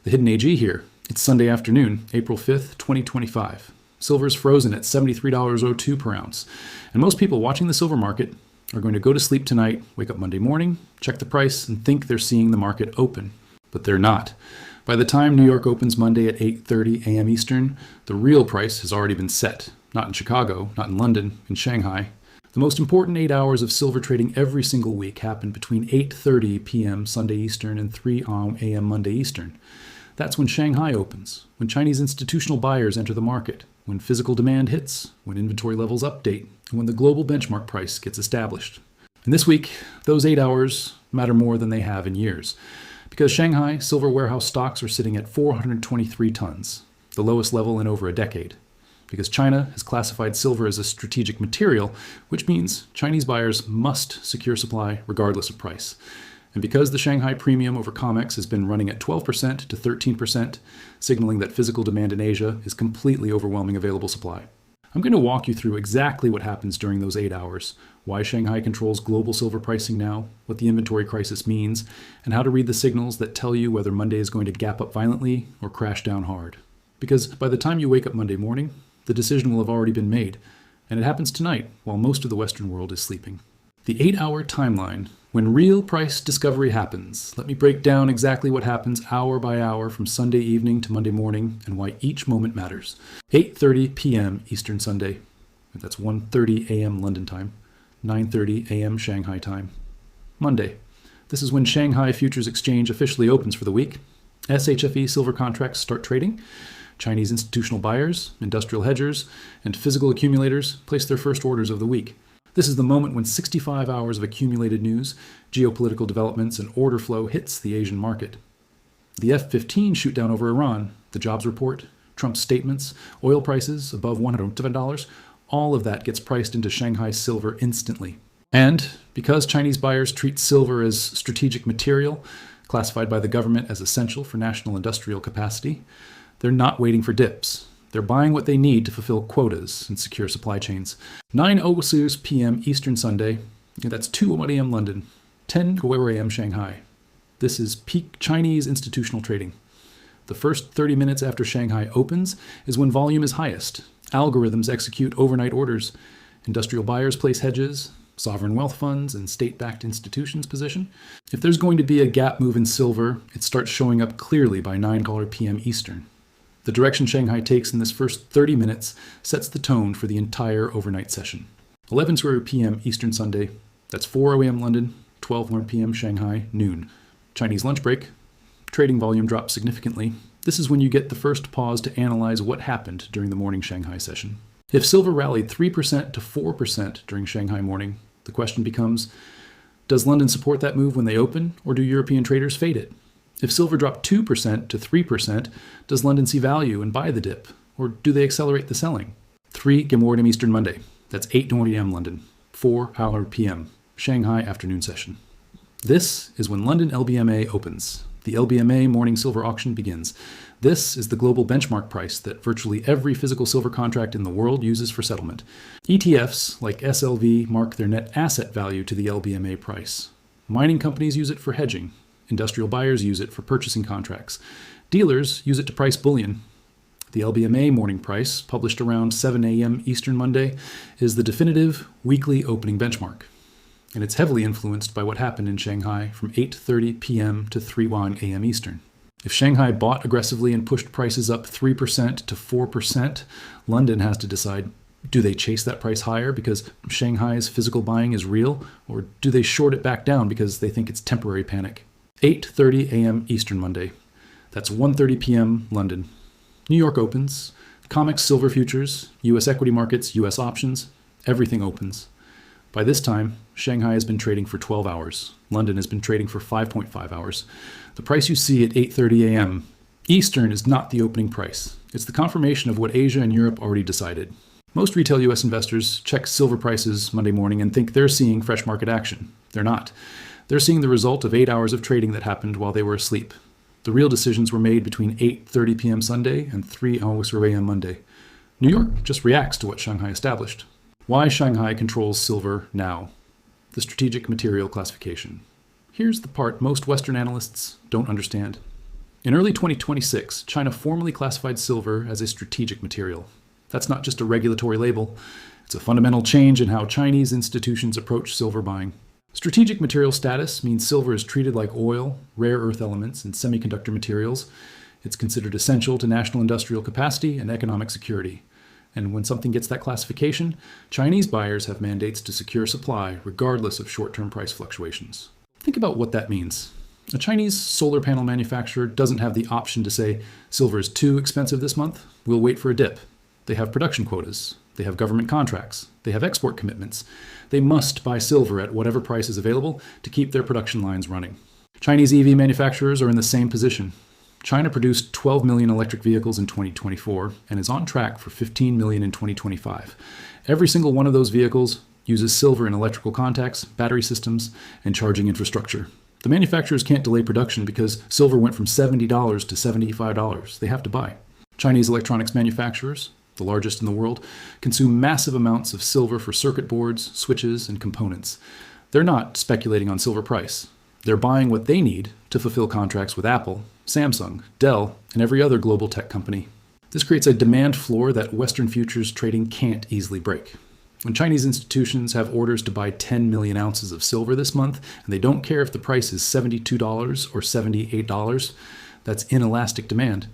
The Hidden AG here. It's Sunday afternoon, April 5th, 2025. Silver's frozen at $73.02 per ounce. And most people watching the silver market are going to go to sleep tonight, wake up Monday morning, check the price, and think they're seeing the market open. But they're not. By the time New York opens Monday at 8:30 a.m. Eastern, the real price has already been set. Not in Chicago, not in London, in Shanghai. The most important 8 hours of silver trading every single week happen between 8:30 p.m. Sunday Eastern and 3 a.m. Monday Eastern. That's when Shanghai opens, when Chinese institutional buyers enter the market, when physical demand hits, when inventory levels update, and when the global benchmark price gets established. And this week, those 8 hours matter more than they have in years, because Shanghai silver warehouse stocks are sitting at 423 tons, the lowest level in over a decade. Because China has classified silver as a strategic material, which means Chinese buyers must secure supply regardless of price. And because the Shanghai premium over COMEX has been running at 12% to 13%, signaling that physical demand in Asia is completely overwhelming available supply. I'm going to walk you through exactly what happens during those 8 hours, why Shanghai controls global silver pricing now, what the inventory crisis means, and how to read the signals that tell you whether Monday is going to gap up violently or crash down hard. Because by the time you wake up Monday morning, the decision will have already been made, and it happens tonight while most of the Western world is sleeping. The 8-hour timeline, when real price discovery happens. Let me break down exactly what happens hour by hour from Sunday evening to Monday morning and why each moment matters. 8:30 p.m. Eastern Sunday. That's 1:30 a.m. London time. 9:30 a.m. Shanghai time. Monday. This is when Shanghai Futures Exchange officially opens for the week. SHFE silver contracts start trading. Chinese institutional buyers, industrial hedgers, and physical accumulators place their first orders of the week. This is the moment when 65 hours of accumulated news, geopolitical developments, and order flow hits the Asian market. The F-15 shoot down over Iran, the jobs report, Trump's statements, oil prices above $107, all of that gets priced into Shanghai silver instantly. And because Chinese buyers treat silver as strategic material, classified by the government as essential for national industrial capacity, they're not waiting for dips. They're buying what they need to fulfill quotas and secure supply chains. 9:06 p.m. Eastern Sunday, that's 2 a.m. London, 10 a.m. Shanghai. This is peak Chinese institutional trading. The first 30 minutes after Shanghai opens is when volume is highest. Algorithms execute overnight orders. Industrial buyers place hedges. Sovereign wealth funds and state-backed institutions position. If there's going to be a gap move in silver, it starts showing up clearly by 9 p.m. Eastern. The direction Shanghai takes in this first 30 minutes sets the tone for the entire overnight session. 11:00 p.m. Eastern Sunday, that's 4 a.m. London, 12 p.m. Shanghai, noon. Chinese lunch break. Trading volume drops significantly. This is when you get the first pause to analyze what happened during the morning Shanghai session. If silver rallied 3% to 4% during Shanghai morning, the question becomes, does London support that move when they open, or do European traders fade it? If silver dropped 2% to 3%, does London see value and buy the dip, or do they accelerate the selling? 3 a.m. Eastern Monday, that's 8 a.m. London, 4 p.m. Shanghai afternoon session. This is when London LBMA opens. The LBMA morning silver auction begins. This is the global benchmark price that virtually every physical silver contract in the world uses for settlement. ETFs like SLV mark their net asset value to the LBMA price. Mining companies use it for hedging. Industrial buyers use it for purchasing contracts. Dealers use it to price bullion. The LBMA morning price, published around 7 a.m. Eastern Monday, is the definitive weekly opening benchmark. And it's heavily influenced by what happened in Shanghai from 8:30 p.m. to 3 a.m. Eastern. If Shanghai bought aggressively and pushed prices up 3% to 4%, London has to decide, do they chase that price higher because Shanghai's physical buying is real, or do they short it back down because they think it's temporary panic? 8:30 a.m. Eastern Monday. That's 1:30 p.m. London. New York opens. COMEX silver futures, U.S. equity markets, U.S. options, everything opens. By this time, Shanghai has been trading for 12 hours. London has been trading for 5.5 hours. The price you see at 8:30 a.m. Eastern is not the opening price. It's the confirmation of what Asia and Europe already decided. Most retail U.S. investors check silver prices Monday morning and think they're seeing fresh market action. They're not. They're seeing the result of 8 hours of trading that happened while they were asleep. The real decisions were made between 8:30 p.m. Sunday and 3 a.m. Monday. New York just reacts to what Shanghai established. Why Shanghai controls silver now. The strategic material classification. Here's the part most Western analysts don't understand. In early 2026, China formally classified silver as a strategic material. That's not just a regulatory label, it's a fundamental change in how Chinese institutions approach silver buying. Strategic material status means silver is treated like oil, rare earth elements, and semiconductor materials. It's considered essential to national industrial capacity and economic security. And when something gets that classification, Chinese buyers have mandates to secure supply regardless of short-term price fluctuations. Think about what that means. A Chinese solar panel manufacturer doesn't have the option to say, silver is too expensive this month, we'll wait for a dip. They have production quotas. They have government contracts. They have export commitments. They must buy silver at whatever price is available to keep their production lines running. Chinese EV manufacturers are in the same position. China produced 12 million electric vehicles in 2024 and is on track for 15 million in 2025. Every single one of those vehicles uses silver in electrical contacts, battery systems, and charging infrastructure. The manufacturers can't delay production because silver went from $70 to $75. They have to buy. Chinese electronics manufacturers, the largest in the world, consume massive amounts of silver for circuit boards, switches, and components. They're not speculating on silver price. They're buying what they need to fulfill contracts with Apple, Samsung, Dell, and every other global tech company. This creates a demand floor that Western futures trading can't easily break. When Chinese institutions have orders to buy 10 million ounces of silver this month, and they don't care if the price is $72 or $78, that's inelastic demand.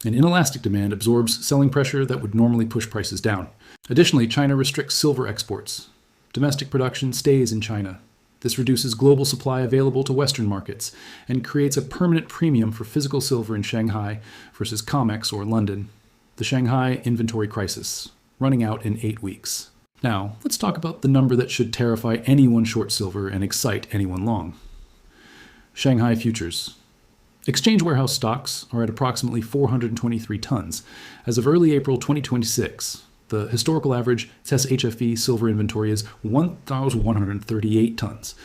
And inelastic demand absorbs selling pressure that would normally push prices down. Additionally, China restricts silver exports. Domestic production stays in China. This reduces global supply available to Western markets and creates a permanent premium for physical silver in Shanghai versus COMEX or London. The Shanghai inventory crisis, running out in 8 weeks. Now, let's talk about the number that should terrify anyone short silver and excite anyone long. Shanghai futures. Exchange warehouse stocks are at approximately 423 tons. As of early April 2026, the historical average SHFE silver inventory is 1,138 tons.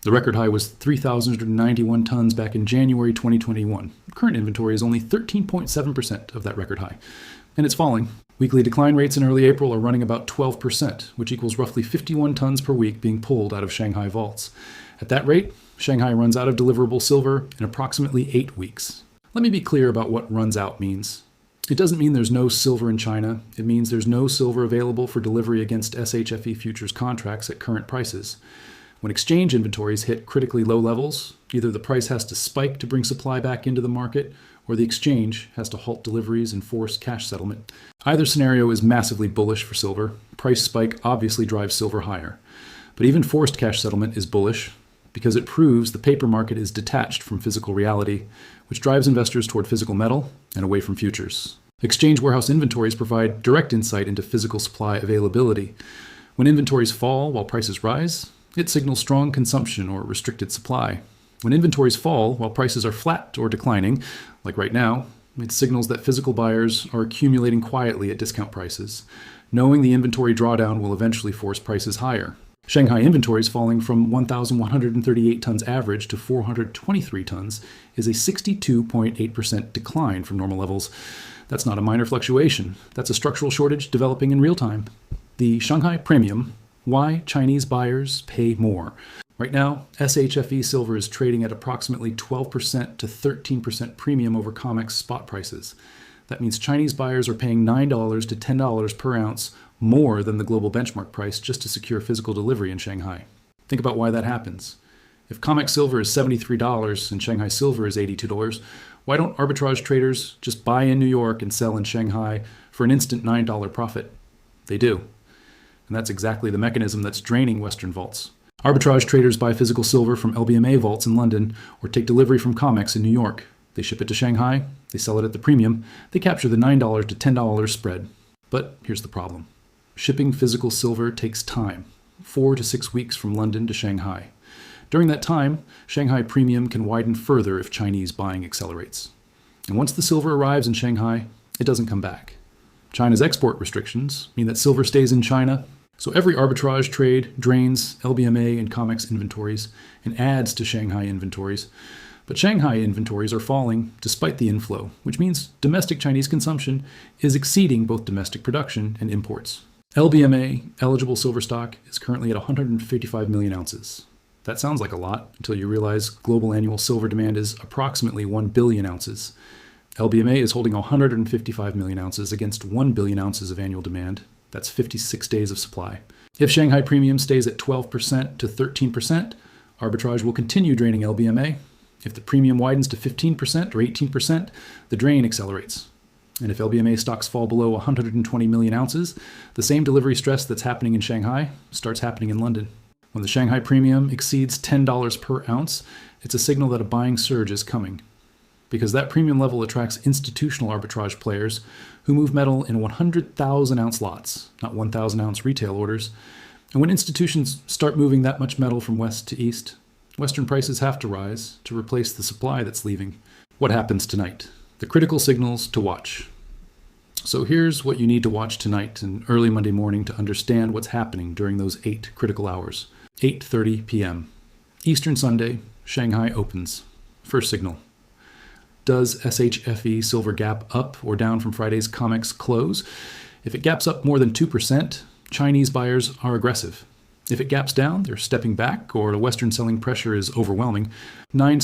The record high was 3,091 tons back in January 2021. Current inventory is only 13.7% of that record high, and it's falling. Weekly decline rates in early April are running about 12%, which equals roughly 51 tons per week being pulled out of Shanghai vaults. At that rate, Shanghai runs out of deliverable silver in approximately 8 weeks. Let me be clear about what runs out means. It doesn't mean there's no silver in China. It means there's no silver available for delivery against SHFE futures contracts at current prices. When exchange inventories hit critically low levels, either the price has to spike to bring supply back into the market, or the exchange has to halt deliveries and force cash settlement. Either scenario is massively bullish for silver. Price spike obviously drives silver higher. But even forced cash settlement is bullish because it proves the paper market is detached from physical reality, which drives investors toward physical metal and away from futures. Exchange warehouse inventories provide direct insight into physical supply availability. When inventories fall while prices rise, it signals strong consumption or restricted supply. When inventories fall while prices are flat or declining, like right now, it signals that physical buyers are accumulating quietly at discount prices, knowing the inventory drawdown will eventually force prices higher. Shanghai inventories falling from 1,138 tons average to 423 tons is a 62.8% decline from normal levels. That's not a minor fluctuation. That's a structural shortage developing in real time. The Shanghai premium, why Chinese buyers pay more. Right now, SHFE silver is trading at approximately 12% to 13% premium over COMEX spot prices. That means Chinese buyers are paying $9 to $10 per ounce more than the global benchmark price just to secure physical delivery in Shanghai. Think about why that happens. If COMEX silver is $73 and Shanghai silver is $82, why don't arbitrage traders just buy in New York and sell in Shanghai for an instant $9 profit? They do. And that's exactly the mechanism that's draining Western vaults. Arbitrage traders buy physical silver from LBMA vaults in London or take delivery from COMEX in New York. They ship it to Shanghai, they sell it at the premium, they capture the $9 to $10 spread. But here's the problem. Shipping physical silver takes time, 4 to 6 weeks from London to Shanghai. During that time, Shanghai premium can widen further if Chinese buying accelerates. And once the silver arrives in Shanghai, it doesn't come back. China's export restrictions mean that silver stays in China, so every arbitrage trade drains LBMA and COMEX inventories and adds to Shanghai inventories. But Shanghai inventories are falling despite the inflow, which means domestic Chinese consumption is exceeding both domestic production and imports. LBMA eligible silver stock is currently at 155 million ounces. That sounds like a lot until you realize global annual silver demand is approximately 1 billion ounces. LBMA is holding 155 million ounces against 1 billion ounces of annual demand. That's 56 days of supply. If Shanghai premium stays at 12% to 13%, arbitrage will continue draining LBMA. If the premium widens to 15% or 18%, the drain accelerates. And if LBMA stocks fall below 120 million ounces, the same delivery stress that's happening in Shanghai starts happening in London. When the Shanghai premium exceeds $10 per ounce, it's a signal that a buying surge is coming, because that premium level attracts institutional arbitrage players who move metal in 100,000 ounce lots, not 1,000 ounce retail orders. And when institutions start moving that much metal from west to east, Western prices have to rise to replace the supply that's leaving. What happens tonight? The critical signals to watch. So here's what you need to watch tonight and early Monday morning to understand what's happening during those 8 critical hours. 8:30 p.m. Eastern Sunday, Shanghai opens. First signal. Does SHFE silver gap up or down from Friday's COMEX close? If it gaps up more than 2%, Chinese buyers are aggressive. If it gaps down, they're stepping back, or the Western selling pressure is overwhelming. 9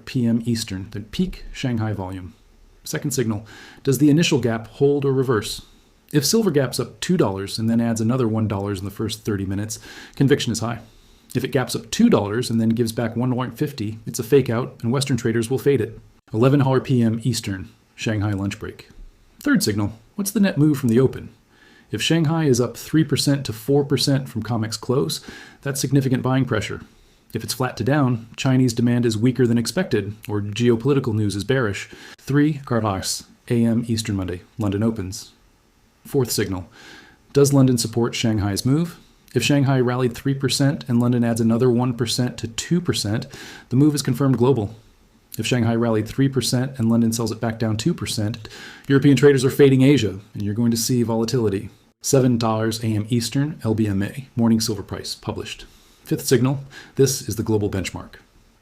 p.m. Eastern, the peak Shanghai volume. Second signal, does the initial gap hold or reverse? If silver gaps up $2 and then adds another $1 in the first 30 minutes, conviction is high. If it gaps up $2 and then gives back $1.50, it's a fake out and Western traders will fade it. 11 p.m. Eastern, Shanghai lunch break. Third signal, what's the net move from the open? If Shanghai is up 3% to 4% from COMEX close, that's significant buying pressure. If it's flat to down, Chinese demand is weaker than expected, or geopolitical news is bearish. 3 a.m. Eastern Monday, London opens. Fourth signal, does London support Shanghai's move? If Shanghai rallied 3% and London adds another 1% to 2%, the move is confirmed global. If Shanghai rallied 3% and London sells it back down 2%, European traders are fading Asia, and you're going to see volatility. $7 a.m. Eastern, LBMA, morning silver price, published. Fifth signal, this is the global benchmark.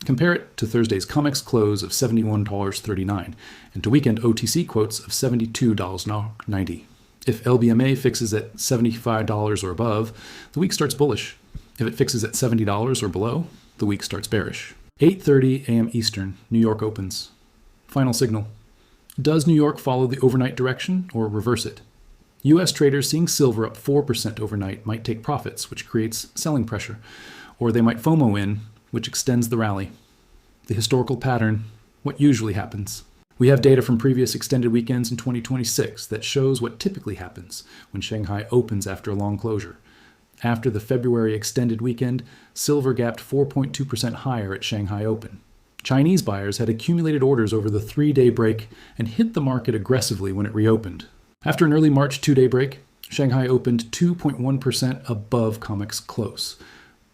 Compare it to Thursday's COMEX close of $71.39 and to weekend OTC quotes of $72.90. If LBMA fixes at $75 or above, the week starts bullish. If it fixes at $70 or below, the week starts bearish. 8:30 a.m. Eastern, New York opens. Final signal. Does New York follow the overnight direction or reverse it? U.S. traders seeing silver up 4% overnight might take profits, which creates selling pressure, or they might FOMO in, which extends the rally. The historical pattern, what usually happens. We have data from previous extended weekends in 2026 that shows what typically happens when Shanghai opens after a long closure. After the February extended weekend, silver gapped 4.2% higher at Shanghai Open. Chinese buyers had accumulated orders over the 3-day break and hit the market aggressively when it reopened. After an early March 2-day break, Shanghai opened 2.1% above COMEX close.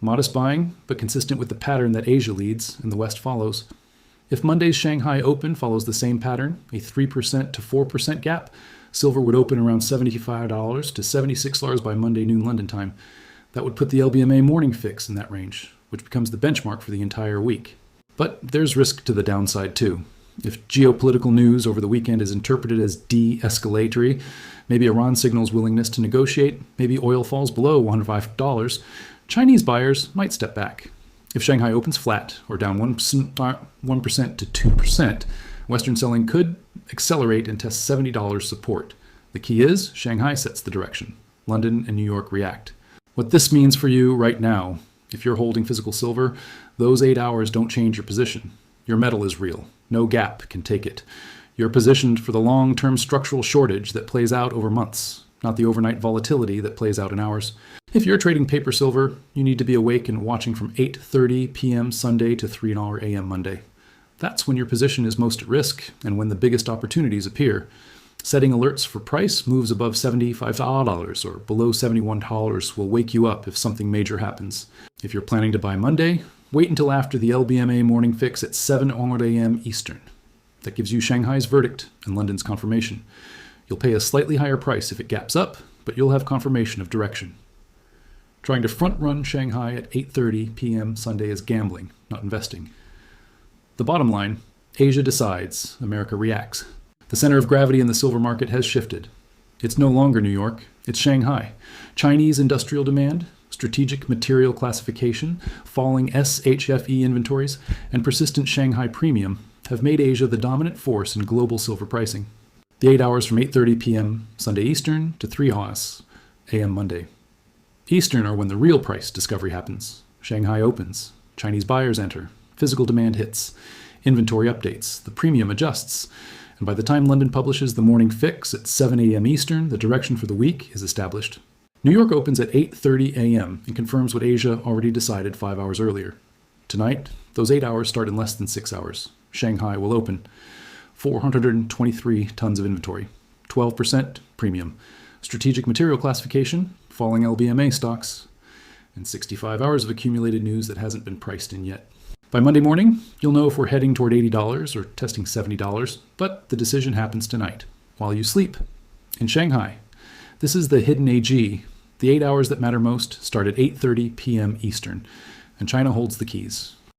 Modest buying, but consistent with the pattern that Asia leads and the West follows. If Monday's Shanghai Open follows the same pattern, a 3% to 4% gap, silver would open around $75 to $76 by Monday noon London time. That would put the LBMA morning fix in that range, which becomes the benchmark for the entire week. But there's risk to the downside too. If geopolitical news over the weekend is interpreted as de-escalatory, maybe Iran signals willingness to negotiate, maybe oil falls below $105, Chinese buyers might step back. If Shanghai opens flat or down 1% to 2%, Western selling could accelerate and test $70 support. The key is Shanghai sets the direction. London and New York react. What this means for you right now, if you're holding physical silver, those 8 hours don't change your position. Your metal is real. No gap can take it. You're positioned for the long-term structural shortage that plays out over months, not the overnight volatility that plays out in hours. If you're trading paper silver, you need to be awake and watching from 8:30 p.m. Sunday to 3 a.m. Monday. That's when your position is most at risk and when the biggest opportunities appear. Setting alerts for price moves above $75 or below $71 will wake you up if something major happens. If you're planning to buy Monday, wait until after the LBMA morning fix at 7 a.m. Eastern. That gives you Shanghai's verdict and London's confirmation. You'll pay a slightly higher price if it gaps up, but you'll have confirmation of direction. Trying to front-run Shanghai at 8:30 p.m. Sunday is gambling, not investing. The bottom line, Asia decides, America reacts. The center of gravity in the silver market has shifted. It's no longer New York, it's Shanghai. Chinese industrial demand, strategic material classification, falling SHFE inventories, and persistent Shanghai premium have made Asia the dominant force in global silver pricing. The 8 hours from 8:30 p.m. Sunday Eastern to 3 a.m. Monday. Eastern are when the real price discovery happens. Shanghai opens, Chinese buyers enter, physical demand hits, inventory updates, the premium adjusts, and by the time London publishes the morning fix at 7 a.m. Eastern, the direction for the week is established. New York opens at 8:30 a.m. and confirms what Asia already decided 5 hours earlier. Tonight, those 8 hours start in less than 6 hours. Shanghai will open. 423 tons of inventory, 12% premium, strategic material classification, falling LBMA stocks, and 65 hours of accumulated news that hasn't been priced in yet. By Monday morning, you'll know if we're heading toward $80 or testing $70, but the decision happens tonight, while you sleep. In Shanghai, this is the hidden AG. The 8 hours that matter most start at 8:30 p.m. Eastern, and China holds the keys.